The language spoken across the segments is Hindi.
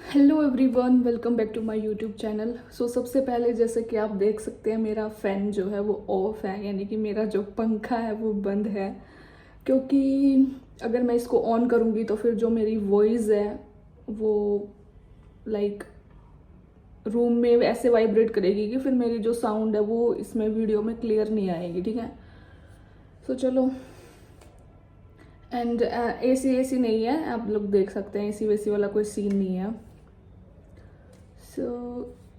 Hello everyone, welcome back to my YouTube channel. सबसे पहले जैसे कि आप देख सकते हैं मेरा फ़ैन जो है वो ऑफ है, यानी कि मेरा जो पंखा है वो बंद है। क्योंकि अगर मैं इसको ऑन करूँगी तो फिर जो मेरी वॉइस है वो लाइक रूम में ऐसे वाइब्रेट करेगी कि फिर मेरी जो साउंड है वो इसमें वीडियो में क्लियर नहीं आएगी। ठीक है, चलो। एंड एसी नहीं है, आप लोग देख सकते हैं, एसी वेसी वाला कोई सीन नहीं है।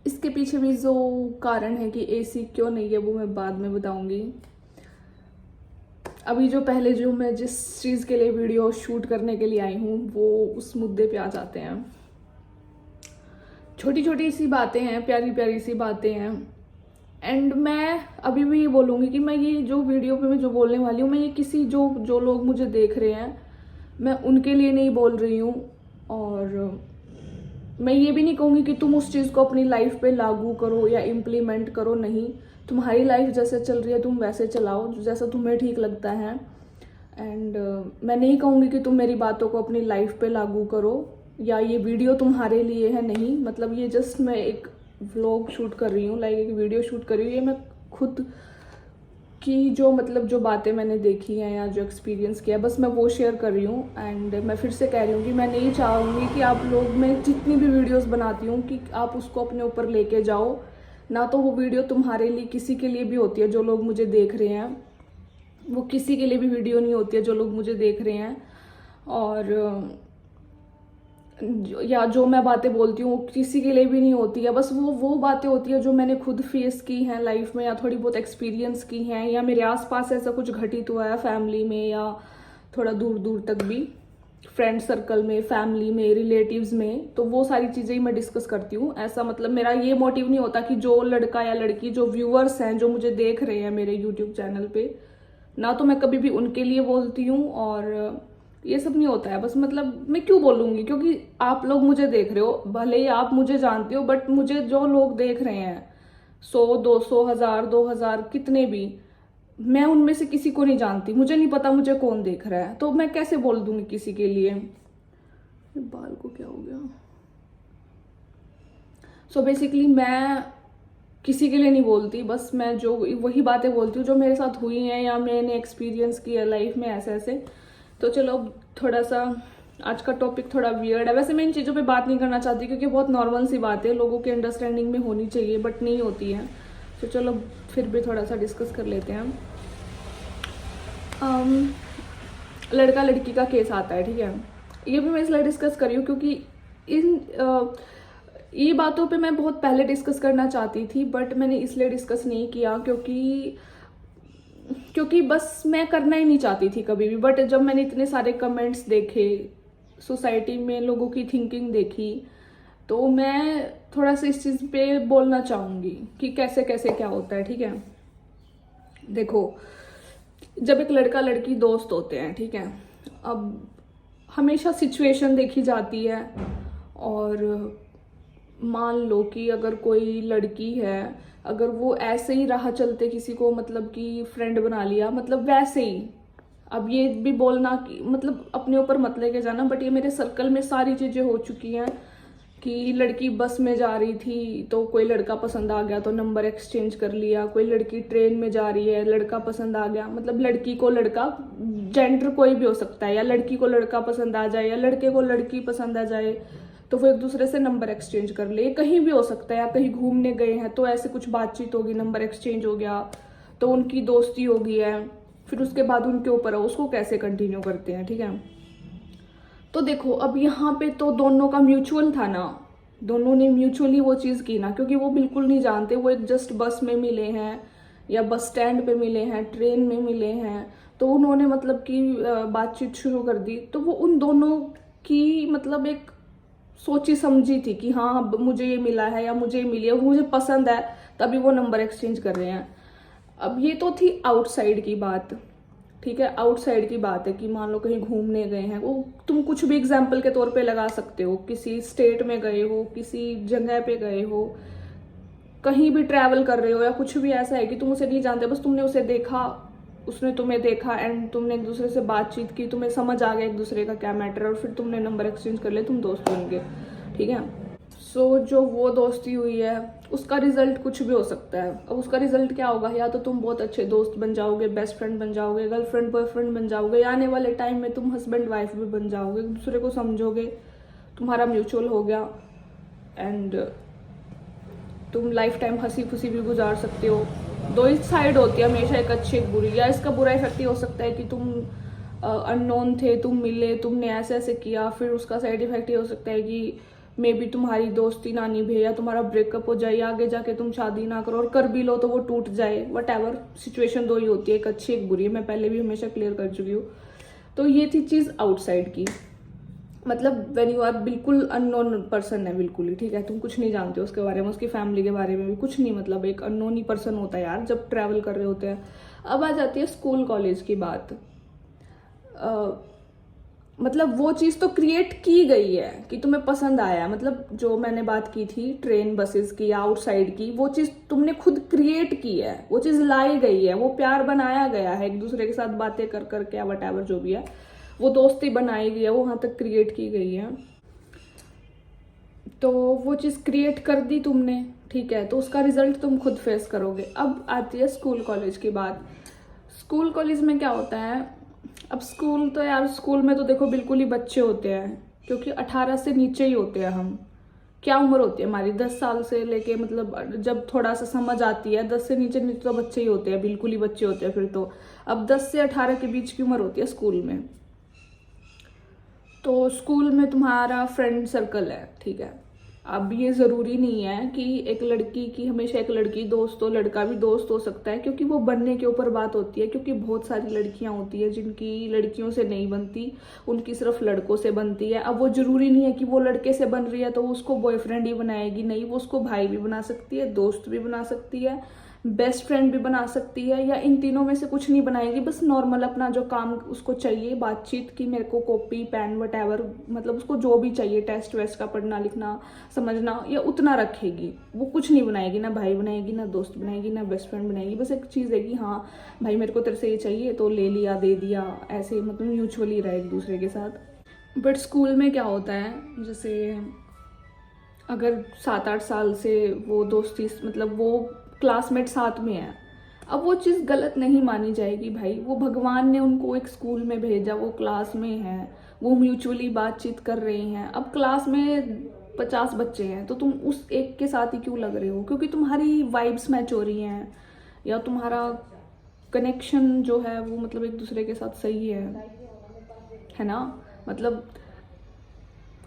इसके पीछे भी जो कारण है कि एसी क्यों नहीं है वो मैं बाद में बताऊंगी। अभी जो मैं जिस चीज़ के लिए वीडियो शूट करने के लिए आई हूँ वो उस मुद्दे पे आ जाते हैं। छोटी छोटी सी बातें हैं, प्यारी प्यारी सी बातें हैं। एंड मैं अभी भी ये बोलूँगी कि मैं ये जो वीडियो पे मैं जो बोलने वाली हूँ, मैं ये किसी जो जो लोग मुझे देख रहे हैं मैं उनके लिए नहीं बोल रही हूँ। और मैं ये भी नहीं कहूँगी कि तुम उस चीज़ को अपनी लाइफ पे लागू करो या इम्प्लीमेंट करो। नहीं, तुम्हारी लाइफ जैसे चल रही है तुम वैसे चलाओ, जैसा तुम्हें ठीक लगता है। एंड मैं नहीं कहूँगी कि तुम मेरी बातों को अपनी लाइफ पे लागू करो या ये वीडियो तुम्हारे लिए है। नहीं, मतलब ये जस्ट मैं एक व्लॉग शूट कर रही हूँ, लाइक एक वीडियो शूट कर रही हूँ। ये मैं खुद कि जो बातें मैंने देखी हैं या जो एक्सपीरियंस किया बस मैं वो शेयर कर रही हूँ। एंड मैं फिर से कह रही हूँ कि मैं नहीं चाहूँगी कि आप लोग, मैं जितनी भी वीडियोस बनाती हूँ कि आप उसको अपने ऊपर लेके जाओ। ना तो वो वीडियो तुम्हारे लिए किसी के लिए भी होती है जो लोग मुझे देख रहे हैं, वो किसी के लिए भी वीडियो नहीं होती है जो लोग मुझे देख रहे हैं। और या जो मैं बातें बोलती हूँ किसी के लिए भी नहीं होती है। बस वो बातें होती है जो मैंने खुद फेस की हैं लाइफ में या थोड़ी बहुत एक्सपीरियंस की हैं, या मेरे आसपास ऐसा कुछ घटित हुआ है फैमिली में या थोड़ा दूर दूर तक भी फ्रेंड सर्कल में, फैमिली में, रिलेटिव्स में। तो वो सारी चीज़ें ही मैं डिस्कस करती हूँ। ऐसा मतलब मेरा ये मोटिव नहीं होता कि जो लड़का या लड़की, जो व्यूअर्स हैं जो मुझे देख रहे हैं मेरे यूट्यूब चैनल पे, ना तो मैं कभी भी उनके लिए बोलती हूँ और ये सब नहीं होता है। बस मतलब मैं क्यों बोलूँगी, क्योंकि आप लोग मुझे देख रहे हो, भले ही आप मुझे जानते हो, बट मुझे जो लोग देख रहे हैं 100, 200, 1000, 2000, कितने भी, मैं उनमें से किसी को नहीं जानती। मुझे नहीं पता मुझे कौन देख रहा है, तो मैं कैसे बोल दूंगी किसी के लिए। बाल को क्या हो गया। बेसिकली मैं किसी के लिए नहीं बोलती, बस मैं जो वही बातें बोलती हूँ जो मेरे साथ हुई हैं या मैंने एक्सपीरियंस किया लाइफ में ऐसे ऐसे। तो चलो, थोड़ा सा आज का टॉपिक थोड़ा वियर्ड है। वैसे मैं इन चीज़ों पे बात नहीं करना चाहती क्योंकि बहुत नॉर्मल सी बात है, लोगों की अंडरस्टैंडिंग में होनी चाहिए बट नहीं होती है। तो चलो फिर भी थोड़ा सा डिस्कस कर लेते हैं हम। लड़का लड़की का केस आता है, ठीक है। ये भी मैं इसलिए डिस्कस कर रही हूँ क्योंकि ये बातों पे मैं बहुत पहले डिस्कस करना चाहती थी बट मैंने इसलिए डिस्कस नहीं किया क्योंकि बस मैं करना ही नहीं चाहती थी कभी भी। बट जब मैंने इतने सारे कमेंट्स देखे, सोसाइटी में लोगों की थिंकिंग देखी, तो मैं थोड़ा सा इस चीज़ पे बोलना चाहूँगी कि कैसे कैसे क्या होता है। ठीक है, देखो, जब एक लड़का लड़की दोस्त होते हैं, ठीक है, अब हमेशा सिचुएशन देखी जाती है। और मान लो कि अगर कोई लड़की है, अगर वो ऐसे ही राह चलते किसी को मतलब कि फ्रेंड बना लिया, मतलब वैसे ही, अब ये भी बोलना कि मतलब अपने ऊपर मत लेके जाना, बट ये मेरे सर्कल में सारी चीज़ें हो चुकी हैं कि लड़की बस में जा रही थी तो कोई लड़का पसंद आ गया तो नंबर एक्सचेंज कर लिया, कोई लड़की ट्रेन में जा रही है, लड़का पसंद आ गया, मतलब लड़की को लड़का, जेंडर कोई भी हो सकता है, या लड़की को लड़का पसंद आ जाए या लड़के को लड़की पसंद आ जाए तो वो एक दूसरे से नंबर एक्सचेंज कर ले। कहीं भी हो सकता है, या कहीं घूमने गए हैं तो ऐसे कुछ बातचीत होगी, नंबर एक्सचेंज हो गया तो उनकी दोस्ती हो गई है, फिर उसके बाद उनके ऊपर है उसको कैसे कंटिन्यू करते हैं। ठीक है, तो देखो अब यहाँ पे तो दोनों का म्यूचुअल था ना, दोनों ने म्यूचुअली वो चीज़ की ना, क्योंकि वो बिल्कुल नहीं जानते, वो एक जस्ट बस में मिले हैं या बस स्टैंड पे मिले हैं, ट्रेन में मिले हैं, तो उन्होंने मतलब कि बातचीत शुरू कर दी। तो वो उन दोनों की मतलब एक सोची समझी थी कि हाँ अब मुझे ये मिला है या मुझे ये मिली है, मुझे पसंद है, तभी वो नंबर एक्सचेंज कर रहे हैं। अब ये तो थी आउटसाइड की बात, ठीक है, आउटसाइड की बात है कि मान लो कहीं घूमने गए हैं, वो तुम कुछ भी एग्जाम्पल के तौर पे लगा सकते हो, किसी स्टेट में गए हो, किसी जगह पे गए हो, कहीं भी ट्रैवल कर रहे हो, या कुछ भी ऐसा है कि तुम उसे नहीं जानते, बस तुमने उसे देखा, उसने तुम्हें देखा एंड तुमने एक दूसरे से बातचीत की, तुम्हें समझ आ गया एक दूसरे का क्या मैटर है और फिर तुमने नंबर एक्सचेंज कर लिया, तुम दोस्त बन गए। ठीक है। सो जो वो दोस्ती हुई है उसका रिजल्ट कुछ भी हो सकता है। अब उसका रिजल्ट क्या होगा, या तो तुम बहुत अच्छे दोस्त बन जाओगे, बेस्ट फ्रेंड बन जाओगे, गर्लफ्रेंड बॉयफ्रेंड बन जाओगे, या आने वाले टाइम में तुम हस्बैंड वाइफ भी बन जाओगे, एक दूसरे को समझोगे, तुम्हारा म्यूचुअल हो गया, एंड तुम लाइफ टाइम हंसी खुशी भी गुजार सकते हो। दो ही साइड होती है हमेशा, एक अच्छी एक बुरी। या इसका बुरा इफेक्ट ये हो सकता है कि तुम अननोन थे, तुम मिले, तुमने ऐसे ऐसे किया, फिर उसका साइड इफेक्ट ये हो सकता है कि मे बी तुम्हारी दोस्ती ना निभे, या तुम्हारा ब्रेकअप हो जाए, या आगे जाके तुम शादी ना करो, और कर भी लो तो वो टूट जाए। वट एवर सिचुएशन दो ही होती है, एक अच्छी एक बुरी है। मैं पहले भी हमेशा क्लियर कर चुकी हूँ। तो ये थी चीज़ आउटसाइड की, मतलब वेन यू आर बिल्कुल अननोन पर्सन है, बिल्कुल ही, ठीक है, तुम कुछ नहीं जानते उसके बारे में, उसकी फैमिली के बारे में भी कुछ नहीं, मतलब एक अननोन ही पर्सन होता है यार जब ट्रैवल कर रहे होते हैं। अब आ जाती है स्कूल कॉलेज की बात। मतलब वो चीज़ तो क्रिएट की गई है कि तुम्हें पसंद आया, मतलब जो मैंने बात की थी ट्रेन बसेस की या आउटसाइड की, वो चीज़ तुमने खुद क्रिएट की है, वो चीज़ लाई गई है, वो प्यार बनाया गया है, एक दूसरे के साथ बातें कर करके या वट एवर जो भी है, वो दोस्ती बनाई गई है, वो वहाँ तक क्रिएट की गई है। तो वो चीज़ क्रिएट कर दी तुमने, ठीक है, तो उसका रिजल्ट तुम खुद फेस करोगे। अब आती है स्कूल कॉलेज की बात। स्कूल कॉलेज में क्या होता है, अब स्कूल तो यार, स्कूल में तो देखो बिल्कुल ही बच्चे होते हैं, क्योंकि 18 से नीचे ही होते हैं हम। क्या उम्र होती है हमारी, 10 साल से लेके, मतलब जब थोड़ा सा समझ आती है, 10 से नीचे नीचे तो बच्चे ही होते हैं, बिल्कुल ही बच्चे होते हैं फिर तो। अब 10 से 18 के बीच की उम्र होती है स्कूल में। तो स्कूल में तुम्हारा फ्रेंड सर्कल है, ठीक है। अब ये ज़रूरी नहीं है कि एक लड़की की हमेशा एक लड़की दोस्त हो, लड़का भी दोस्त हो सकता है, क्योंकि वो बनने के ऊपर बात होती है। क्योंकि बहुत सारी लड़कियां होती है जिनकी लड़कियों से नहीं बनती, उनकी सिर्फ लड़कों से बनती है। अब वो ज़रूरी नहीं है कि वो लड़के से बन रही है तो वो उसको बॉयफ्रेंड ही बनाएगी, नहीं, वो उसको भाई भी बना सकती है, दोस्त भी बना सकती है, बेस्ट फ्रेंड भी बना सकती है, या इन तीनों में से कुछ नहीं बनाएगी। बस नॉर्मल अपना जो काम उसको चाहिए, बातचीत की, मेरे को कॉपी पेन वट एवर, मतलब उसको जो भी चाहिए, टेस्ट वेस्ट का पढ़ना लिखना समझना, या उतना रखेगी। वो कुछ नहीं बनाएगी, ना भाई बनाएगी, ना दोस्त बनाएगी, ना बेस्ट फ्रेंड बनाएगी। बस एक चीज़ है कि हाँ भाई मेरे को तेरे से ये चाहिए तो ले लिया, दे दिया, ऐसे, मतलब म्यूचुअली रहे एक दूसरे के साथ। बट स्कूल में क्या होता है, जैसे अगर 7-8 साल से वो दोस्ती, मतलब वो क्लासमेट साथ में है, अब वो चीज़ गलत नहीं मानी जाएगी भाई। वो भगवान ने उनको एक स्कूल में भेजा, वो क्लास में है, वो म्यूचुअली बातचीत कर रही हैं। अब क्लास में 50 बच्चे हैं तो तुम उस एक के साथ ही क्यों लग रहे हो, क्योंकि तुम्हारी वाइब्स मैच हो रही हैं, या तुम्हारा कनेक्शन जो है वो, मतलब एक दूसरे के साथ सही है ना। मतलब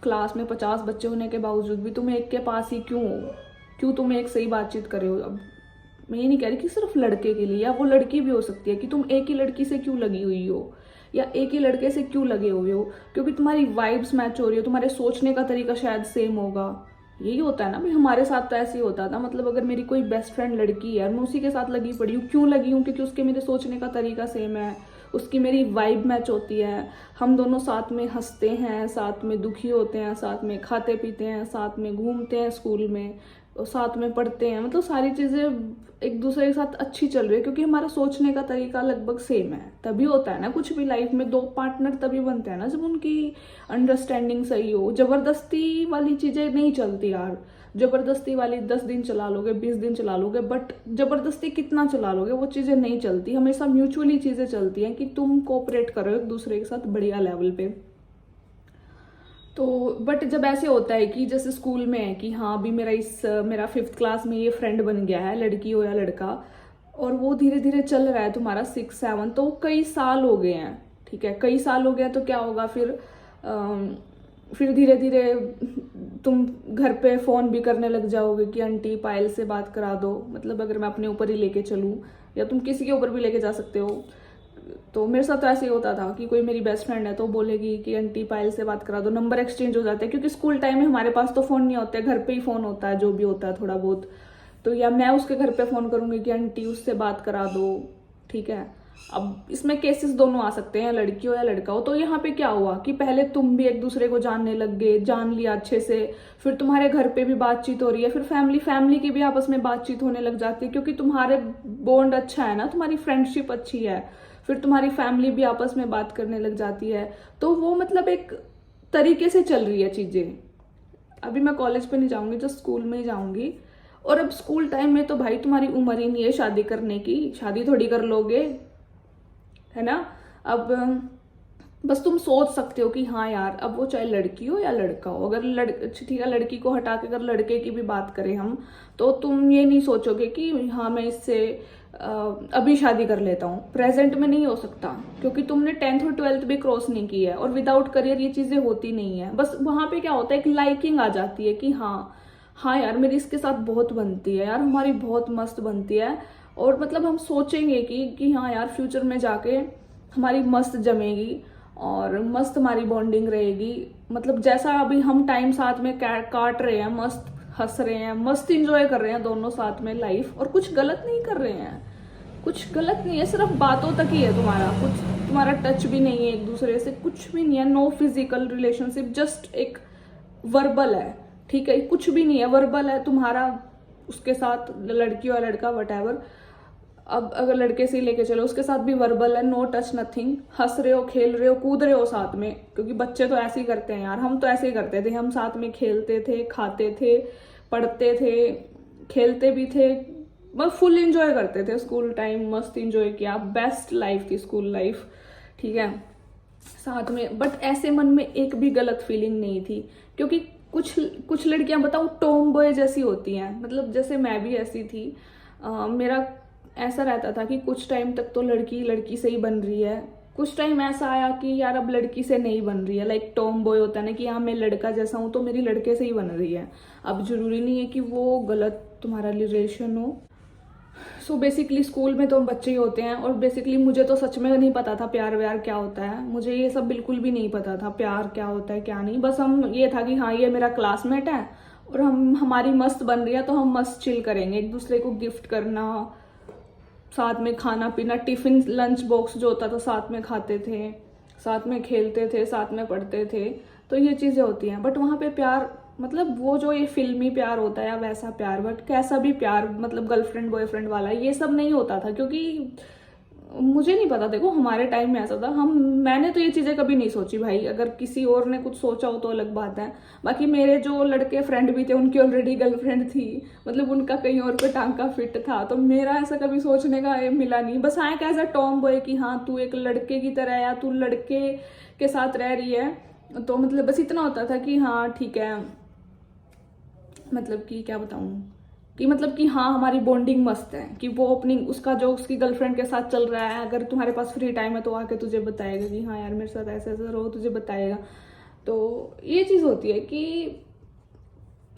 क्लास में 50 बच्चे होने के बावजूद भी तुम एक के पास ही क्यों हो, क्यों तुम एक सही बातचीत कर रहे हो। अब मैं ये नहीं कह रही कि सिर्फ लड़के के लिए, या वो लड़की भी हो सकती है कि तुम एक ही लड़की से क्यों लगी हुई हो, या एक ही लड़के से क्यों लगे हुए हो, क्योंकि तुम्हारी वाइब्स मैच हो रही हो, तुम्हारे सोचने का तरीका शायद सेम होगा। यही होता है ना भाई, हमारे साथ तो ऐसे ही होता था। मतलब अगर मेरी कोई बेस्ट फ्रेंड लड़की है और मैं उसी के साथ लगी पड़ी हूँ, क्यों लगी हूँ, क्योंकि उसके मेरे सोचने का तरीका सेम है, उसकी मेरी वाइब मैच होती है, हम दोनों साथ में हंसते हैं, साथ में दुखी होते हैं, साथ में खाते पीते हैं, साथ में घूमते हैं स्कूल में, साथ में पढ़ते हैं, मतलब सारी चीज़ें एक दूसरे के साथ अच्छी चल रही है, क्योंकि हमारा सोचने का तरीका लगभग सेम है। तभी होता है ना कुछ भी लाइफ में, दो पार्टनर तभी बनते हैं ना जब उनकी अंडरस्टैंडिंग सही हो। जबरदस्ती वाली चीज़ें नहीं चलती यार। जबरदस्ती वाली 10 दिन चला लोगे, 20 दिन चला लोगे, बट जबरदस्ती कितना चला लोगे, वो चीज़ें नहीं चलती। हमेशा म्यूचुअली चीज़ें चलती हैं कि तुम कोऑपरेट करो एक दूसरे के साथ बढ़िया लेवल पे। तो बट जब ऐसे होता है कि जैसे स्कूल में है कि हाँ अभी मेरा 5th क्लास में ये फ्रेंड बन गया है, लड़की हो या लड़का, और वो धीरे धीरे चल रहा है तुम्हारा 6-7, तो कई साल हो गए हैं, ठीक है, कई साल हो गया, तो क्या होगा फिर धीरे धीरे तुम घर पे फ़ोन भी करने लग जाओगे कि आंटी पायल से बात करा दो। मतलब अगर मैं अपने ऊपर ही लेके चलूँ, या तुम किसी के ऊपर भी लेके जा सकते हो। तो मेरे साथ तो ऐसे ही होता था कि कोई मेरी बेस्ट फ्रेंड है तो बोलेगी कि आंटी पायल से बात करा दो, नंबर एक्सचेंज हो जाते हैं, क्योंकि स्कूल टाइम में हमारे पास तो फ़ोन नहीं होते, घर पे ही फ़ोन होता है, जो भी होता है थोड़ा बहुत। तो या मैं उसके घर पे फ़ोन करूँगी कि आंटी उससे बात करा दो, ठीक है। अब इसमें केसेस दोनों आ सकते हैं, लड़की हो या लड़का हो। तो यहाँ पे क्या हुआ कि पहले तुम भी एक दूसरे को जानने लग गए, जान लिया अच्छे से, फिर तुम्हारे घर पे भी बातचीत हो रही है, फिर फैमिली की भी आपस में बातचीत होने लग जाती है, क्योंकि तुम्हारे बॉन्ड अच्छा है ना, तुम्हारी फ्रेंडशिप अच्छी है, फिर तुम्हारी फैमिली भी आपस में बात करने लग जाती है। तो वो मतलब एक तरीके से चल रही है चीजें। अभी मैं कॉलेज पे नहीं जाऊंगी, जस्ट स्कूल में ही जाऊंगी। और अब स्कूल टाइम में तो भाई तुम्हारी उम्र ही नहीं है शादी करने की, शादी थोड़ी कर लोगे, है ना। अब बस तुम सोच सकते हो कि हाँ यार, अब वो चाहे लड़की हो या लड़का हो, अगर ठीक है लड़की को हटा के अगर लड़के की भी बात करें हम, तो तुम ये नहीं सोचोगे कि हाँ मैं इससे अभी शादी कर लेता हूँ। प्रेजेंट में नहीं हो सकता, क्योंकि तुमने 10th और 12th भी क्रॉस नहीं की है, और विदाउट करियर ये चीजें होती नहीं है। बस वहां पे क्या होता है, एक लाइकिंग आ जाती है कि हाँ यार मेरी इसके साथ बहुत बनती है, यार हमारी बहुत मस्त बनती है। और मतलब हम सोचेंगे कि हाँ यार फ्यूचर में जाके हमारी मस्त जमेगी और मस्त हमारी बॉन्डिंग रहेगी। मतलब जैसा अभी हम टाइम साथ में काट रहे हैं, मस्त हंस रहे हैं, मस्त इंजॉय कर रहे हैं दोनों साथ में लाइफ, और कुछ गलत नहीं कर रहे हैं, कुछ गलत नहीं है, सिर्फ बातों तक ही है तुम्हारा, कुछ तुम्हारा टच भी नहीं है एक दूसरे से, कुछ भी नहीं है, नो फिजिकल रिलेशनशिप, जस्ट एक वर्बल है, ठीक है, कुछ भी नहीं है, वर्बल है तुम्हारा उसके साथ, लड़की और लड़का वट। अब अगर लड़के से ही लेके चलो, उसके साथ भी वर्बल है, नो टच नथिंग, हंस रहे हो, खेल रहे हो, कूद रहे हो साथ में, क्योंकि बच्चे तो ऐसे ही करते हैं यार, हम तो ऐसे ही करते थे, हम साथ में खेलते थे, खाते थे, पढ़ते थे, खेलते भी थे, बस फुल एंजॉय करते थे स्कूल टाइम, मस्त एंजॉय किया, बेस्ट लाइफ थी स्कूल लाइफ, ठीक है, साथ में। बट ऐसे मन में एक भी गलत फीलिंग नहीं थी, क्योंकि कुछ लड़कियां बताऊं टॉम बॉय जैसी होती हैं, मतलब जैसे मैं भी ऐसी थी। मेरा ऐसा रहता था कि कुछ टाइम तक तो लड़की लड़की से ही बन रही है, कुछ टाइम ऐसा आया कि यार अब लड़की से नहीं बन रही है, लाइक टॉम बॉय होता है ना कि हाँ मैं लड़का जैसा हूं तो मेरी लड़के से ही बन रही है। अब जरूरी नहीं है कि वो गलत तुम्हारा रिलेशन हो। सो बेसिकली स्कूल में तो हम बच्चे ही होते हैं, और बेसिकली मुझे तो सच में नहीं पता था प्यार व्यार क्या होता है, मुझे ये सब बिल्कुल भी नहीं पता था प्यार क्या होता है क्या नहीं। बस हम ये था कि हाँ ये मेरा क्लासमेट है और हमारी मस्त बन रही है तो हम मस्त चिल करेंगे, एक दूसरे को गिफ्ट करना, साथ में खाना पीना, टिफिन लंच बॉक्स जो होता था साथ में खाते थे, साथ में खेलते थे, साथ में पढ़ते थे, तो ये चीजें होती हैं। बट वहां पे प्यार मतलब वो जो ये फिल्मी प्यार होता है या वैसा प्यार, बट कैसा भी प्यार मतलब गर्लफ्रेंड बॉयफ्रेंड वाला, ये सब नहीं होता था, क्योंकि मुझे नहीं पता, देखो हमारे टाइम में ऐसा था, मैंने तो ये चीजें कभी नहीं सोची भाई, अगर किसी और ने कुछ सोचा हो तो अलग बात है। बाकी मेरे जो लड़के फ्रेंड भी थे उनकी ऑलरेडी गर्लफ्रेंड थी, मतलब उनका कहीं और पे टांका फिट था, तो मेरा ऐसा कभी सोचने का मिला नहीं। बस हाँ एक ऐसा टॉम बॉय कि हाँ तू एक लड़के की तरह या तू लड़के के साथ रह रही है, तो मतलब बस इतना होता था कि हाँ ठीक है, मतलब कि क्या बताऊं कि मतलब कि हाँ हमारी बॉन्डिंग मस्त है, कि वो अपनी उसका जो उसकी गर्लफ्रेंड के साथ चल रहा है, अगर तुम्हारे पास फ्री टाइम है तो आके तुझे बताएगा कि हाँ यार मेरे साथ ऐसे ऐसे रहो, तुझे बताएगा। तो ये चीज़ होती है कि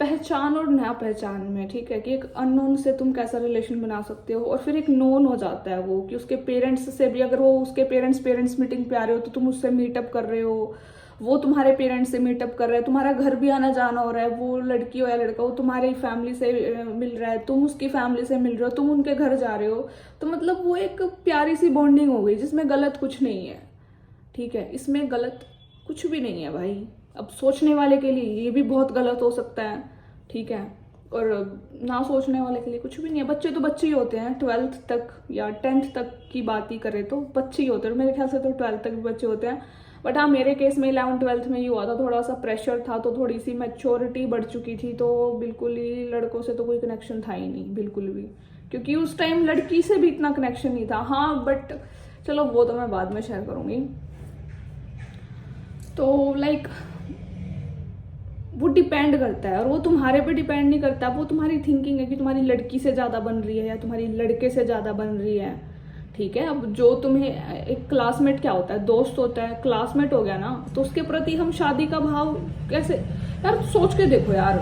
पहचान और नया पहचान में, ठीक है, कि एक अननोन से तुम कैसा रिलेशन बना सकते हो, और फिर एक नोन हो जाता है वो कि उसके पेरेंट्स से भी, अगर वो उसके पेरेंट्स मीटिंग पे आ रहे हो तो तुम उससे मीटअप कर रहे हो, वो तुम्हारे पेरेंट्स से मीटअप कर रहा है, तुम्हारा घर भी आना जाना हो रहा है, वो लड़की हो या लड़का हो तुम्हारी फैमिली से मिल रहा है, तुम उसकी फैमिली से मिल रहे हो, तुम उनके घर जा रहे हो, तो मतलब वो एक प्यारी सी बॉन्डिंग हो गई जिसमें गलत कुछ नहीं है, ठीक है, इसमें गलत कुछ भी नहीं है भाई। अब सोचने वाले के लिए ये भी बहुत गलत हो सकता है, ठीक है, और ना सोचने वाले के लिए कुछ भी नहीं है। बच्चे तो बच्चे ही होते हैं, 12th तक या 10th तक की बात ही करें तो बच्चे ही होते हैं, मेरे ख्याल से तो 12th तक भी बच्चे होते हैं। बट हाँ मेरे केस में 11th 12th में ही हुआ था, थोड़ा सा प्रेशर था, तो थोड़ी सी मैच्योरिटी बढ़ चुकी थी, तो बिल्कुल ही लड़कों से तो कोई कनेक्शन था ही नहीं बिल्कुल भी, क्योंकि उस टाइम लड़की से भी इतना कनेक्शन नहीं था। हाँ बट चलो वो तो मैं बाद में शेयर करूंगी। तो लाइक वो डिपेंड करता है, और वो तुम्हारे पे डिपेंड नहीं करता, वो तुम्हारी थिंकिंग है कि तुम्हारी लड़की से ज्यादा बन रही है या तुम्हारी लड़के से ज्यादा बन रही है, ठीक है। अब जो तुम्हें एक क्लासमेट क्या होता है, दोस्त होता है, क्लासमेट हो गया ना, तो उसके प्रति हम शादी का भाव कैसे, यार सोच के देखो यार।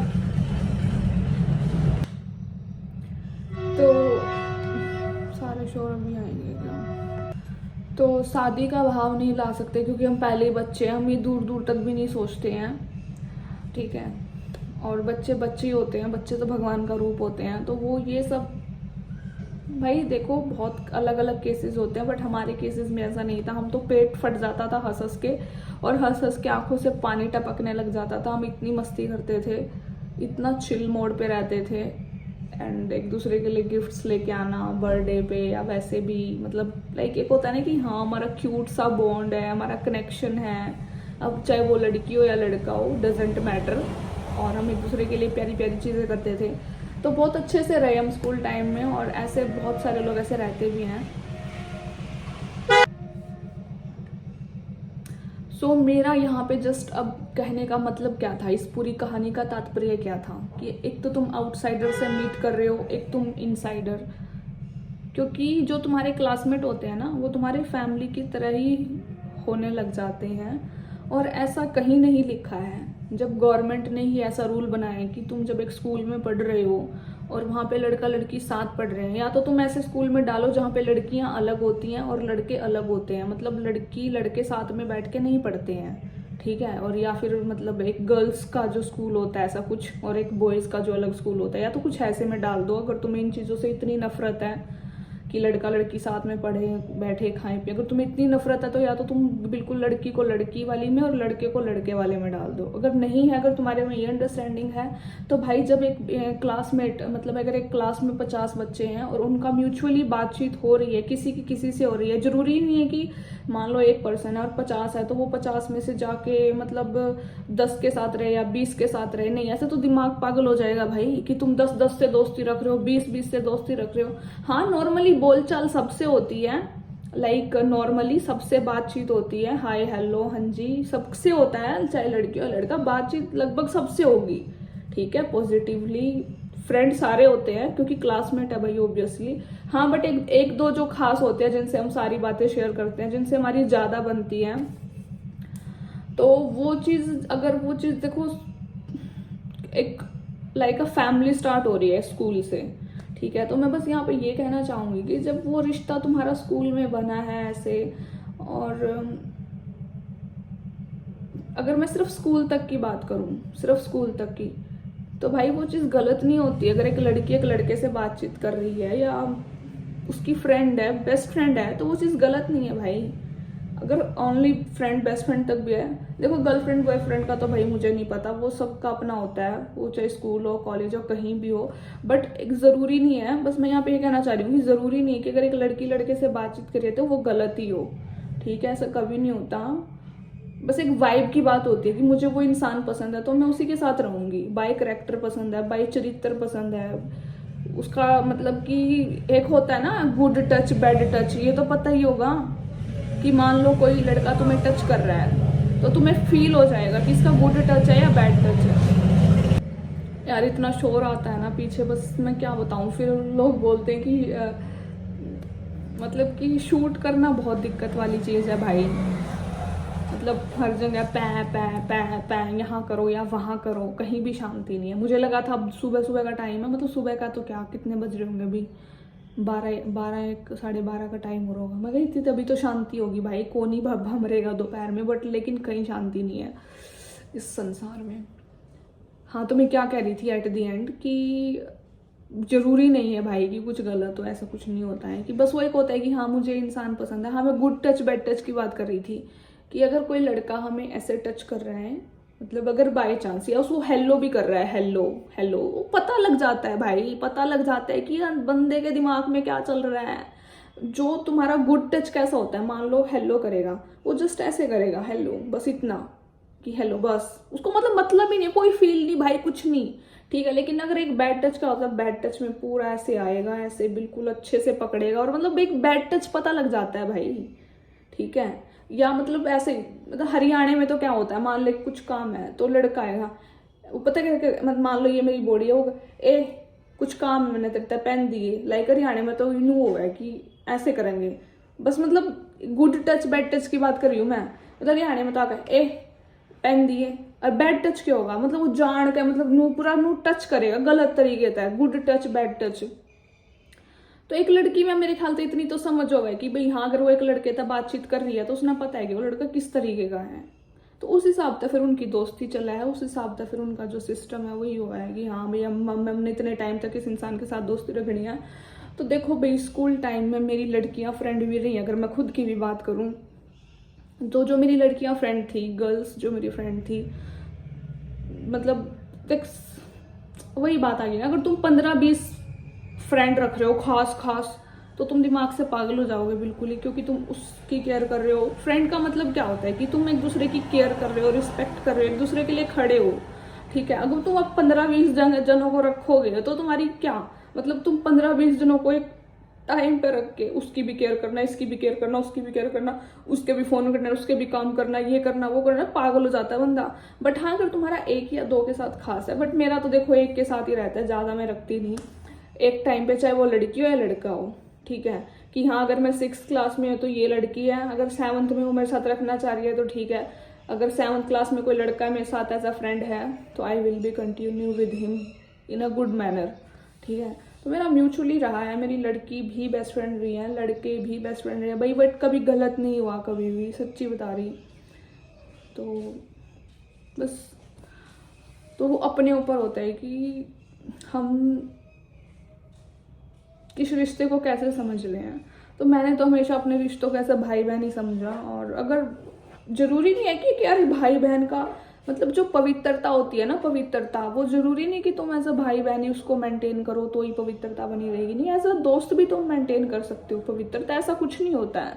तो सारे शोर अभी आएंगे क्या, तो शादी का भाव नहीं ला सकते क्योंकि हम पहले ही बच्चे हैं, हम ये दूर दूर तक भी नहीं सोचते हैं, ठीक है, और बच्चे बच्चे ही होते हैं, बच्चे तो भगवान का रूप होते हैं, तो वो ये सब भाई देखो बहुत अलग अलग केसेस होते हैं, बट हमारे केसेस में ऐसा नहीं था, हम तो पेट फट जाता था हंस हंस के, और हंस हंस के आंखों से पानी टपकने लग जाता था, हम इतनी मस्ती करते थे, इतना चिल मोड पे रहते थे, एंड एक दूसरे के लिए गिफ्ट्स लेके आना बर्थडे पे या वैसे भी, मतलब लाइक एक होता है ना कि हाँ हमारा क्यूट सा बॉन्ड है, हमारा कनेक्शन है, अब चाहे वो लड़की हो या लड़का हो डजेंट मैटर, और हम एक दूसरे के लिए प्यारी प्यारी चीज़ें करते थे। तो बहुत अच्छे से रहे हम स्कूल टाइम में, और ऐसे बहुत सारे लोग ऐसे रहते भी हैं। सो मेरा यहाँ पे जस्ट अब कहने का मतलब क्या था, इस पूरी कहानी का तात्पर्य क्या था, कि एक तो तुम आउटसाइडर से मीट कर रहे हो, एक तुम इनसाइडर। क्योंकि जो तुम्हारे क्लासमेट होते हैं ना, वो तुम्हारे फैमिली की तरह ही होने लग जाते हैं। और ऐसा कहीं नहीं लिखा है, जब गवर्नमेंट ने ही ऐसा रूल बनाया है कि तुम जब एक स्कूल में पढ़ रहे हो और वहाँ पे लड़का लड़की साथ पढ़ रहे हैं, या तो तुम ऐसे स्कूल में डालो जहाँ पे लड़कियाँ अलग होती हैं और लड़के अलग होते हैं, मतलब लड़की लड़के साथ में बैठ के नहीं पढ़ते हैं, ठीक है। और या फिर मतलब एक गर्ल्स का जो स्कूल होता है ऐसा कुछ, और एक बॉयज़ का जो अलग स्कूल होता है, या तो कुछ ऐसे में डाल दो। अगर तुम्हें इन चीज़ों से इतनी नफरत है कि लड़का लड़की साथ में पढ़े बैठे खाएं पिए, अगर तुम्हें इतनी नफरत है तो या तो तुम बिल्कुल लड़की को लड़की वाली में और लड़के को लड़के वाले में डाल दो। अगर नहीं है, अगर तुम्हारे में ये अंडरस्टैंडिंग है, तो भाई जब एक क्लासमेट, मतलब अगर एक क्लास में 50 बच्चे हैं और उनका म्यूचुअली बातचीत हो रही है, किसी की किसी से हो रही है, जरूरी नहीं है कि मान लो एक पर्सन है और 50 है तो वो 50 में से जाके मतलब 10 के साथ रहे या 20 के साथ रहे। नहीं, ऐसे तो दिमाग पागल हो जाएगा भाई कि तुम 10 से दोस्ती रख रहे हो, 20 से दोस्ती रख रहे हो। हाँ, नॉर्मली बोलचाल सबसे होती है, लाइक नॉर्मली सबसे बातचीत होती है, हाय हेलो हाँ जी सबसे होता है, चाहे लड़की हो लड़का, बातचीत लगभग सबसे होगी, ठीक है। पॉजिटिवली फ्रेंड सारे होते हैं क्योंकि क्लासमेट है भाई ऑब्वियसली। हाँ, बट एक दो जो खास होते हैं जिनसे हम सारी बातें शेयर करते हैं, जिनसे हमारी ज्यादा बनती है, तो वो चीज, अगर वो चीज देखो, एक लाइक अ फैमिली स्टार्ट हो रही है स्कूल से, ठीक है। तो मैं बस यहाँ पे ये कहना चाहूंगी कि जब वो रिश्ता तुम्हारा स्कूल में बना है ऐसे, और अगर मैं सिर्फ स्कूल तक की बात करूं, सिर्फ स्कूल तक की, तो भाई वो चीज़ गलत नहीं होती। अगर एक लड़की एक लड़के से बातचीत कर रही है या उसकी फ्रेंड है, बेस्ट फ्रेंड है, तो वो चीज़ गलत नहीं है भाई। अगर ओनली फ्रेंड, बेस्ट फ्रेंड तक भी है, देखो गर्लफ्रेंड बॉयफ्रेंड का तो भाई मुझे नहीं पता, वो सबका अपना होता है, वो चाहे स्कूल हो कॉलेज हो कहीं भी हो, बट एक ज़रूरी नहीं है। बस मैं यहाँ पे ये कहना चाह रही हूँ कि ज़रूरी नहीं है कि अगर एक लड़की लड़के से बातचीत करे तो वो गलत ही हो, ठीक है, ऐसा कभी नहीं होता। बस एक वाइब की बात होती है कि मुझे वो इंसान पसंद है तो मैं उसी के साथ रहूंगी। बाई कैरेक्टर पसंद है, बाई चरित्र पसंद है उसका, मतलब कि एक होता है ना गुड टच बैड टच, ये तो पता ही होगा कि मान लो कोई लड़का तुम्हें टच कर रहा है तो तुम्हें फील हो जाएगा कि इसका गुड टच है या बैड टच है। यार इतना शोर आता है ना पीछे, बस मैं क्या बताऊं, फिर लोग बोलते हैं कि मतलब कि शूट करना बहुत दिक्कत वाली चीज़ है भाई, मतलब हर जगह पै पै पै पै, यहाँ करो या वहाँ करो, कहीं भी शांति नहीं है। मुझे लगा था अब सुबह सुबह का टाइम है, मतलब सुबह का तो क्या, कितने बज रहे होंगे अभी, 12 का टाइम हो रहा होगा। मैं गई थी तभी तो शांति होगी भाई, कौन ही भमरेगा दोपहर में, बट लेकिन कहीं शांति नहीं है इस संसार में। हाँ, तो मैं क्या कह रही थी एट द एंड, कि जरूरी नहीं है भाई कि कुछ गलत हो, ऐसा कुछ नहीं होता है, कि बस वो एक होता है कि हाँ मुझे इंसान पसंद है। हाँ, मैं गुड टच बैड टच की बात कर रही थी कि अगर कोई लड़का हमें ऐसे टच कर रहा है, मतलब अगर बाय चांस या उसको हेलो भी कर रहा है, हेलो हेलो, पता लग जाता है भाई, पता लग जाता है कि बंदे के दिमाग में क्या चल रहा है। जो तुम्हारा गुड टच कैसा होता है, मान लो हेलो करेगा, वो जस्ट ऐसे करेगा हेलो, बस इतना कि हेलो, बस उसको मतलब ही नहीं, कोई फील नहीं भाई, कुछ नहीं, ठीक है। लेकिन अगर एक बैड टच का होता है, बैड टच में पूरा ऐसे आएगा, ऐसे बिल्कुल अच्छे से पकड़ेगा, और मतलब एक बैड टच पता लग जाता है भाई, ठीक है। या मतलब ऐसे, मतलब हरियाणा में तो क्या होता है, मान लो कुछ काम है तो लड़का आएगा, वो पता क्या, मतलब मान लो ये मेरी बॉडी है, वो ए कुछ काम मैंने तेरे पहन दिए, लाइक हरियाणा में तो यूं हुआ है कि ऐसे करेंगे, बस मतलब गुड टच बैड टच की बात कर रही हूँ मैं, मतलब हरियाणा में तो आकर ए पहन दिए। और बैड टच क्या होगा, मतलब वो जान के, मतलब नू पूरा नू टच करेगा गलत तरीके से, गुड टच बैड टच। तो एक लड़की में मेरे ख्याल से इतनी तो समझ हो गई कि भाई हाँ, अगर वो एक लड़के तक बातचीत कर रही है तो उसने पता है कि वो लड़का किस तरीके का है, तो उस हिसाब से फिर उनकी दोस्ती चला है, उस हिसाब से फिर उनका जो सिस्टम है वही हुआ है कि हाँ भाई हमने इतने टाइम तक इस इंसान के साथ दोस्ती रखनी है। तो देखो भाई, स्कूल टाइम में मेरी लड़कियां फ्रेंड भी रही, अगर मैं खुद की भी बात करूँ तो जो मेरी लड़कियां फ्रेंड थी, गर्ल्स जो मेरी फ्रेंड थी, मतलब देख वही बात आ गई ना, अगर तुम 15-20 फ्रेंड रख रहे हो खास, तो तुम दिमाग से पागल हो जाओगे बिल्कुल ही, क्योंकि तुम उसकी केयर कर रहे हो। फ्रेंड का मतलब क्या होता है कि तुम एक दूसरे की केयर कर रहे हो, रिस्पेक्ट कर रहे हो, एक दूसरे के लिए खड़े हो, ठीक है, अगर तुम अब 15-20 जनों को रखोगे तो तुम्हारी क्या मतलब, तुम 15-20 जनों को एक टाइम पे रख के उसकी भी केयर करना, इसकी भी केयर करना, उसकी भी केयर करना, उसके भी फोन करना, उसके भी काम करना, ये करना वो करना, पागल हो जाता है बंदा। बट हाँ, अगर तुम्हारा एक या दो के साथ खास है, बट मेरा तो देखो एक के साथ ही रहता है, ज्यादा मैं रखती नहीं एक टाइम पे, चाहे वो लड़की हो या लड़का हो। ठीक है कि हाँ, अगर मैं 6th क्लास में हूँ तो ये लड़की है, अगर 7th में वो मेरे साथ रखना चाह रही है तो ठीक है, अगर 7th क्लास में कोई लड़का मेरे साथ एज अ फ्रेंड है तो I will be continue with him in a good manner. ठीक है, तो मेरा म्यूचुअली रहा है, मेरी लड़की भी बेस्ट फ्रेंड रही है, लड़के भी बेस्ट फ्रेंड रहे हैं भाई, बट कभी गलत नहीं हुआ, कभी भी, सच्ची बता रही। तो बस, तो वो अपने ऊपर होता है कि हम किस रिश्ते को कैसे समझ रहे हैं। तो मैंने तो हमेशा अपने रिश्तों को ऐसा भाई बहन ही समझा, और अगर जरूरी नहीं है कि यार भाई बहन का मतलब जो पवित्रता होती है ना, पवित्रता वो जरूरी नहीं कि तुम ऐसा भाई बहन ही उसको मेंटेन करो तो ही पवित्रता बनी रहेगी, नहीं, ऐसा दोस्त भी तुम मेंटेन कर सकते हो पवित्रता, ऐसा कुछ नहीं होता है।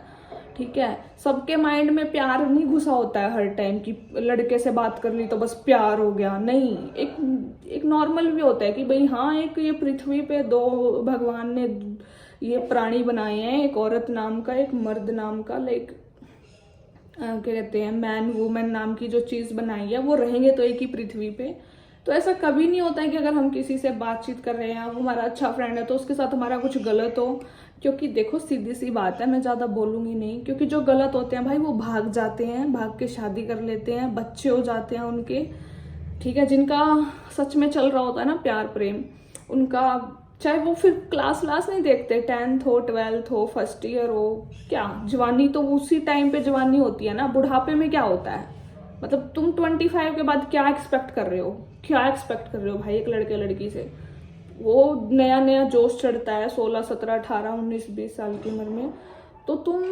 ठीक है, सबके माइंड में प्यार नहीं घुसा होता है हर टाइम कि लड़के से बात कर ली तो बस प्यार हो गया, नहीं, एक नॉर्मल भी होता है कि भाई हाँ, एक ये पृथ्वी पे दो भगवान ने ये प्राणी बनाए हैं, एक औरत नाम का, एक मर्द नाम का, लाइक क्या कहते हैं, मैन वुमेन नाम की जो चीज बनाई है, वो रहेंगे तो एक ही पृथ्वी पे। तो ऐसा कभी नहीं होता है कि अगर हम किसी से बातचीत कर रहे हैं, वो हमारा अच्छा फ्रेंड है, तो उसके साथ हमारा कुछ गलत हो। क्योंकि देखो सीधी सी बात है, मैं ज्यादा बोलूंगी नहीं, क्योंकि जो गलत होते हैं भाई वो भाग जाते हैं, भाग के शादी कर लेते हैं, बच्चे हो जाते हैं उनके। ठीक है, जिनका सच में चल रहा होता है ना प्यार प्रेम, उनका चाहे वो फिर क्लास व्लास नहीं देखते, 10th हो, 12th हो, फर्स्ट ईयर हो, क्या जवानी तो उसी टाइम पे जवानी होती है ना, बुढ़ापे में क्या होता है, मतलब तुम 25 के बाद क्या एक्सपेक्ट कर रहे हो, क्या एक्सपेक्ट कर रहे हो भाई एक लड़के लड़की से। वो नया नया जोश चढ़ता है 16, 17, 18, 19, 20 साल की उम्र में। तो तुम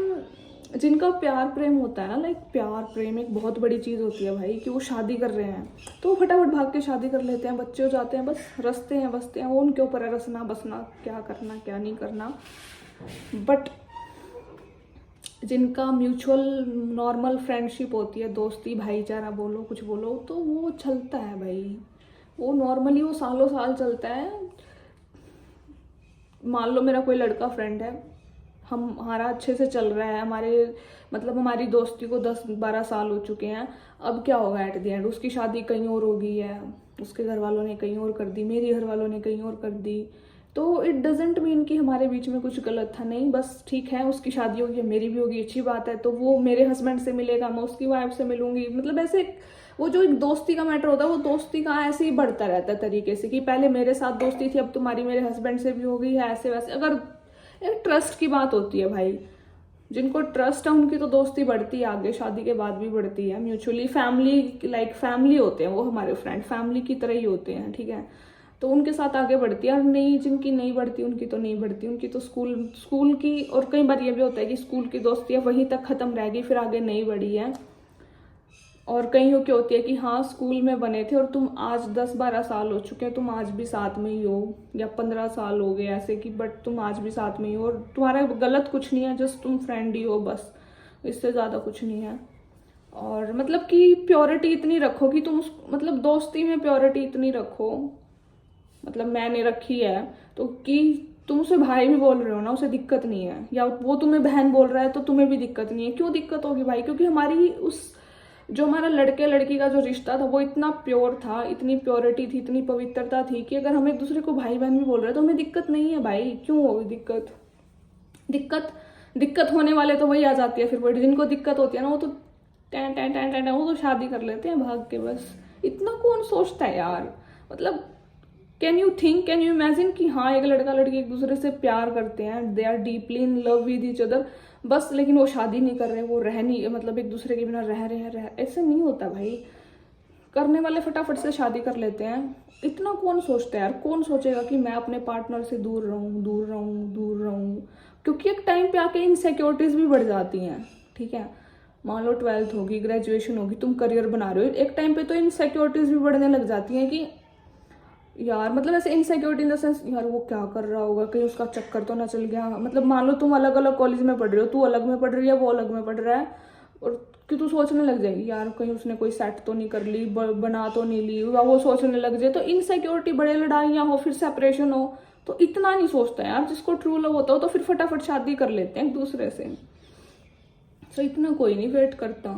जिनका प्यार प्रेम होता है ना, लाइक प्यार प्रेम एक बहुत बड़ी चीज होती है भाई, कि वो शादी कर रहे हैं तो वो फटाफट भाग के शादी कर लेते हैं, बच्चे हो जाते हैं, बस रसते हैं बसते हैं, वो उनके ऊपर है रसना बसना, क्या करना क्या नहीं करना। बट जिनका म्यूचुअल नॉर्मल फ्रेंडशिप होती है, दोस्ती भाईचारा बोलो कुछ बोलो, तो वो चलता है भाई, वो नॉर्मली वो सालों साल चलता है। मान लो मेरा कोई लड़का फ्रेंड है, हमारा अच्छे से चल रहा है, हमारे मतलब हमारी दोस्ती को 10-12 साल हो चुके हैं, अब क्या होगा एट द एंड, उसकी शादी कहीं और हो गई है, उसके घर वालों ने कहीं और कर दी, मेरी घर वालों ने कहीं और कर दी, तो इट डजेंट मीन कि हमारे बीच में कुछ गलत था, नहीं, बस ठीक है, उसकी शादी होगी, मेरी भी होगी, अच्छी बात है, तो वो मेरे हस्बैंड से मिलेगा, मैं उसकी वाइफ से मिलूंगी, मतलब ऐसे वो जो एक दोस्ती का मैटर होता है, वो दोस्ती का ऐसे ही बढ़ता रहता है तरीके से, कि पहले मेरे साथ दोस्ती थी, अब तुम्हारी मेरे हस्बैंड से भी हो गई है, ऐसे वैसे। अगर एक ट्रस्ट की बात होती है भाई, जिनको ट्रस्ट है उनकी तो दोस्ती बढ़ती है, आगे शादी के बाद भी बढ़ती है म्यूचुअली, फैमिली लाइक फैमिली होते हैं वो हमारे फ्रेंड, फैमिली की तरह ही होते हैं। ठीक है, तो उनके साथ आगे बढ़ती है, और नहीं जिनकी नहीं बढ़ती उनकी तो नहीं बढ़ती, उनकी तो स्कूल की, और कई बार ये भी होता है कि स्कूल की दोस्ती है वहीं तक खत्म रह गई, फिर आगे नहीं बढ़ी है। और कईयों की होती है कि हाँ स्कूल में बने थे और तुम आज 10-12 साल हो चुके हैं, तुम आज भी साथ में ही हो, या 15 साल हो गए ऐसे कि, बट तुम आज भी साथ में ही हो, और तुम्हारा गलत कुछ नहीं है, जस्ट तुम फ्रेंड ही हो बस, इससे ज़्यादा कुछ नहीं है। और मतलब कि प्योरिटी इतनी रखो कि तुम मतलब दोस्ती में प्योरिटी इतनी रखो, मतलब मैंने रखी है, तो कि तुम उसे भाई भी बोल रहे हो ना, उसे दिक्कत नहीं है, या वो तुम्हें बहन बोल रहा है तो तुम्हें भी दिक्कत नहीं है। क्यों दिक्कत होगी भाई? क्योंकि हमारी उस जो हमारा लड़के लड़की का जो रिश्ता था वो इतना प्योर था, इतनी प्योरिटी थी, इतनी पवित्रता थी कि अगर हम एक दूसरे को भाई बहन भी बोल रहे हैं तो हमें दिक्कत नहीं है भाई। क्यों होगी दिक्कत? दिक्कत होने वाले तो वही आ जाती है फिर, वो जिनको दिक्कत होती है ना वो तो टैन टैन टैन टैन वो तो शादी कर लेते हैं भाग के। बस इतना कौन सोचता है यार? मतलब कैन यू इमेजिन कि हाँ एक लड़का लड़की एक दूसरे से प्यार करते हैं, they are deeply in love with each other, बस लेकिन वो शादी नहीं कर रहे, वो रह नहीं मतलब एक दूसरे के बिना रह रहे हैं, ऐसे नहीं होता भाई। करने वाले फटाफट से शादी कर लेते हैं। इतना कौन सोचता है यार? कौन सोचेगा कि मैं अपने पार्टनर से दूर रहूं दूर रहूं दूर रहूं? क्योंकि एक टाइम पे आके इनसिक्योरिटीज भी बढ़ जाती हैं। ठीक है, मान लो 12th होगी, ग्रेजुएशन होगी, तुम करियर बना रहे हो, एक टाइम पे तो इनसिक्योरिटीज भी बढ़ने लग जाती हैं कि यार मतलब ऐसे इनसिक्योरिटी इन द सेंस, यार वो क्या कर रहा होगा, कहीं उसका चक्कर तो ना चल गया। मतलब मान लो तुम अलग अलग कॉलेज में पढ़ रहे हो, तू अलग में पढ़ रही है, वो अलग में पढ़ रहा है, और कि तू सोचने लग जाएगी यार कहीं उसने कोई सेट तो नहीं कर ली, बना तो नहीं ली, या वो सोचने लग जाए तो इनसिक्योरिटी, बड़े लड़ाइयाँ हो, फिर सेपरेशन हो, तो इतना नहीं सोचता है यार। जिसको ट्रू लव होता हो तो फिर फटाफट शादी कर लेते हैं एक दूसरे से। सो इतना कोई नहीं वेट करता।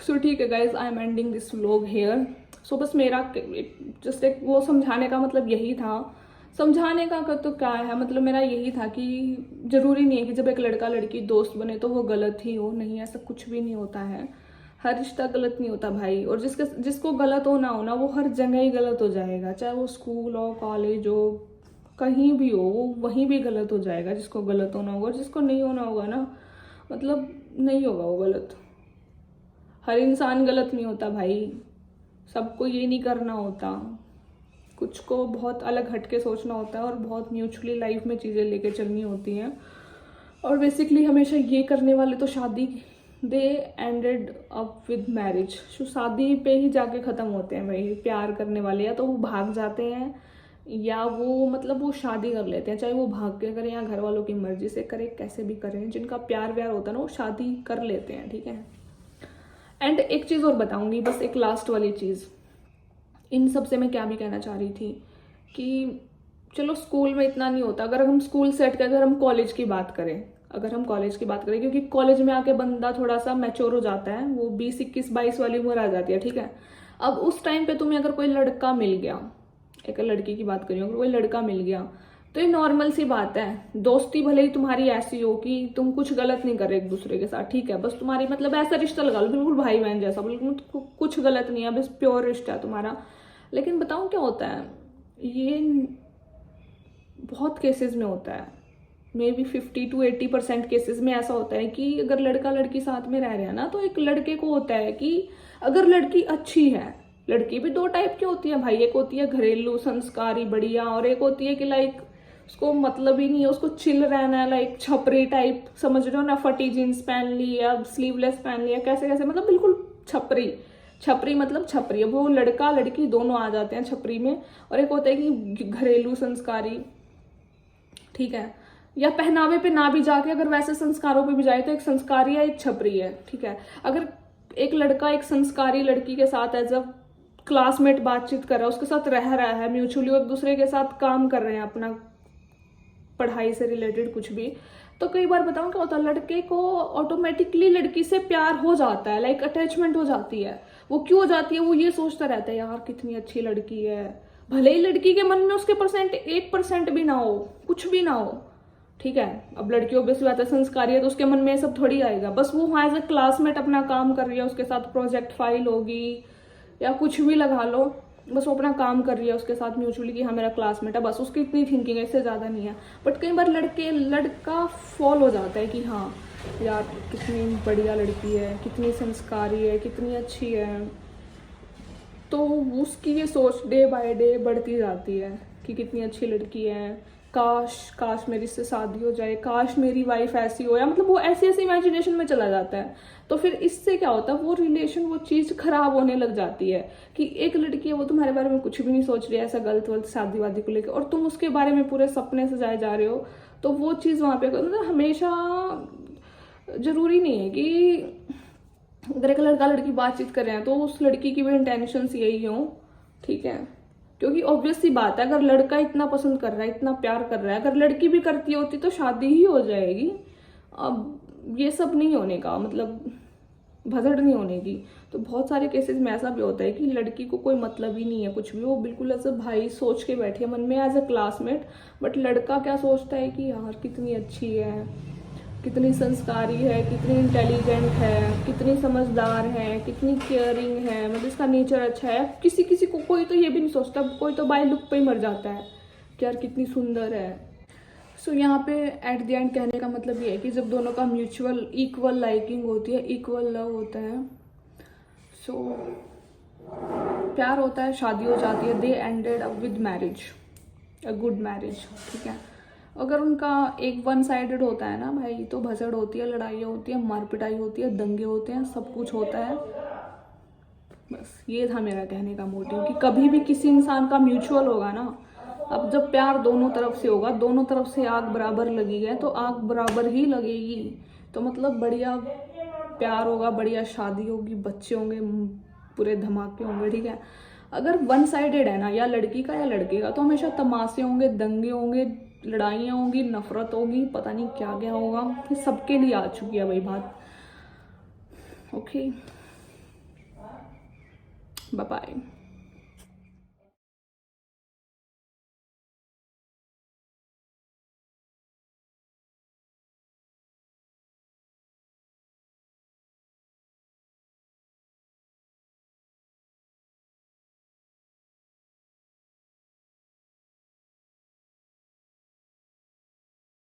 सो ठीक है guys, I am ending this vlog here. So बस मेरा जस्ट एक वो समझाने का मतलब यही था। समझाने का तो क्या है, मतलब मेरा यही था कि जरूरी नहीं है कि जब एक लड़का लड़की दोस्त बने तो वो गलत ही हो, नहीं ऐसा कुछ भी नहीं होता है। हर रिश्ता गलत नहीं होता भाई, और जिसको गलत होना हो ना वो हर जगह ही गलत हो जाएगा, चाहे वो स्कूल हो, कॉलेज हो, कहीं भी हो, वो वहीं भी गलत हो जाएगा जिसको गलत होना होगा। और जिसको नहीं होना होगा ना, मतलब नहीं होगा वो गलत। हर इंसान गलत नहीं होता भाई, सबको ये नहीं करना होता, कुछ को बहुत अलग हटके सोचना होता है और बहुत म्यूचुअली लाइफ में चीज़ें लेके चलनी होती हैं। और बेसिकली हमेशा ये करने वाले तो शादी they ended up with marriage. शादी पे ही जाके ख़त्म होते हैं भाई प्यार करने वाले, या तो वो भाग जाते हैं या वो मतलब वो शादी कर लेते हैं, चाहे वो भाग के करें या घर वालों की मर्जी से करें, कैसे भी करें। जिनका प्यार व्यार होता है ना वो शादी कर लेते हैं, ठीक है। एंड एक चीज़ और बताऊंगी, बस एक लास्ट वाली चीज़। इन सब से मैं क्या भी कहना चाह रही थी कि चलो स्कूल में इतना नहीं होता, अगर हम स्कूल से हट के अगर हम कॉलेज की बात करें, क्योंकि कॉलेज में आके बंदा थोड़ा सा मैच्योर हो जाता है, वो 20, 21, 22 वाली उम्र आ जाती है, ठीक है। अब उस टाइम पे तुम्हें अगर कोई लड़का मिल गया, एक लड़की की बात करिए, अगर कोई लड़का मिल गया तो ये नॉर्मल सी बात है। दोस्ती भले ही तुम्हारी ऐसी हो कि तुम कुछ गलत नहीं कर रहे एक दूसरे के साथ, ठीक है, बस तुम्हारी मतलब ऐसा रिश्ता लगा लो बिल्कुल भाई बहन जैसा, बिल्कुल कुछ गलत नहीं है, बस प्योर रिश्ता है तुम्हारा। लेकिन बताऊं क्या होता है, ये बहुत केसेस में होता है, मे बी 50 to 80% केसेस में ऐसा होता है कि अगर लड़का लड़की साथ में रह रहे हैं ना, तो एक लड़के को होता है कि अगर लड़की अच्छी है, लड़की भी दो टाइप की होती है भाई, एक होती है घरेलू संस्कारी बढ़िया, और एक होती है कि लाइक उसको मतलब ही नहीं है, उसको चिल रहना है, लाइक छपरी टाइप, समझ रहे हो ना, फटी जीन्स पहन ली या स्लीवलेस पहन लिया, कैसे कैसे मतलब बिल्कुल छपरी मतलब छपरी। अब वो लड़का लड़की दोनों आ जाते हैं छपरी में। और एक होता है कि घरेलू संस्कारी, ठीक है, या पहनावे पे ना भी जाके अगर वैसे संस्कारों पे भी जाए तो एक संस्कारी है एक छपरी है, ठीक है। अगर एक लड़का एक संस्कारी लड़की के साथ एज अ क्लासमेट बातचीत कर रहा है, उसके साथ रह रहा है, म्यूचुअली एक दूसरे के साथ काम कर रहे हैं अपना पढ़ाई से रिलेटेड कुछ भी, तो कई बार बताऊं क्या होता है, लड़के को ऑटोमेटिकली लड़की से प्यार हो जाता है, लाइक अटैचमेंट हो जाती है। वो क्यों हो जाती है, वो ये सोचता रहता है यार कितनी अच्छी लड़की है, भले ही लड़की के मन में उसके परसेंट 1% भी ना हो, कुछ भी ना हो, ठीक है। अब लड़की ऑब्वियसली बात है संस्कारी है तो उसके मन में ये सब थोड़ी आएगा, बस वो वहाँ एज ए क्लासमेट अपना काम कर रही है, उसके साथ प्रोजेक्ट फाइल होगी या कुछ भी लगा लो, बस वो अपना काम कर रही है उसके साथ म्यूचुअली कि हाँ मेरा क्लासमेट है, बस उसकी इतनी थिंकिंग है, इससे ज़्यादा नहीं है। बट कई बार लड़का फॉल हो जाता है कि हाँ यार कितनी बढ़िया लड़की है, कितनी संस्कारी है, कितनी अच्छी है, तो उसकी ये सोच डे बाय डे बढ़ती जाती है कि कितनी अच्छी लड़की है, काश मेरी से शादी हो जाए, काश मेरी वाइफ ऐसी हो, या मतलब वो ऐसी ऐसी इमेजिनेशन में चला जाता है। तो फिर इससे क्या होता है, वो रिलेशन वो चीज़ खराब होने लग जाती है कि एक लड़की है वो तुम्हारे बारे में कुछ भी नहीं सोच रही है ऐसा गलत वलत शादी वादी को लेकर, और तुम उसके बारे में पूरे सपने सजाए जा रहे हो, तो वो चीज़ वहाँ पे मतलब हमेशा जरूरी नहीं है कि अगर एक लड़का लड़की बातचीत कर रहे हैं तो उस लड़की की भी इंटेंशंस यही हो, ठीक है। क्योंकि ऑब्वियस सी बात है, अगर लड़का इतना पसंद कर रहा है, इतना प्यार कर रहा है, अगर लड़की भी करती होती तो शादी ही हो जाएगी। अब ये सब नहीं होने का मतलब भसड़ नहीं होने की। तो बहुत सारे केसेस में ऐसा भी होता है कि लड़की को कोई मतलब ही नहीं है कुछ भी, वो बिल्कुल ऐसे भाई सोच के बैठी है मन में एज अ क्लासमेट, बट लड़का क्या सोचता है कि यार कितनी अच्छी है, कितनी संस्कारी है, कितनी इंटेलिजेंट है, कितनी समझदार है, कितनी केयरिंग है, मतलब इसका नेचर अच्छा है। किसी को कोई तो ये भी नहीं सोचता, कोई तो बाय लुक पे ही मर जाता है कि यार कितनी सुंदर है। सो यहाँ पे एट द एंड कहने का मतलब ये है कि जब दोनों का म्यूचुअल इक्वल लाइकिंग होती है, इक्वल लव होता है, सो प्यार होता है, शादी हो जाती है, they ended up with marriage, a good marriage, ठीक है। अगर उनका एक वन साइडेड होता है ना भाई, तो भसड़ होती है, लड़ाइयाँ होती है, मार पिटाई होती है, दंगे होते हैं, सब कुछ होता है। बस ये था मेरा कहने का मोटिव कि कभी भी किसी इंसान का म्यूचुअल होगा ना, अब जब प्यार दोनों तरफ से होगा, दोनों तरफ से आग बराबर लगी है तो आग बराबर ही लगेगी, तो मतलब बढ़िया प्यार होगा, बढ़िया शादी होगी, बच्चे होंगे, पूरे धमाके होंगे, ठीक है। अगर वन साइडेड है ना, या लड़की का या लड़के का, तो हमेशा तमाशे होंगे, दंगे होंगे, लड़ाइयाँ होंगी, नफरत होगी, पता नहीं क्या क्या होगा। ये सबके लिए आ चुकी है भाई बात। Okay, bye bye.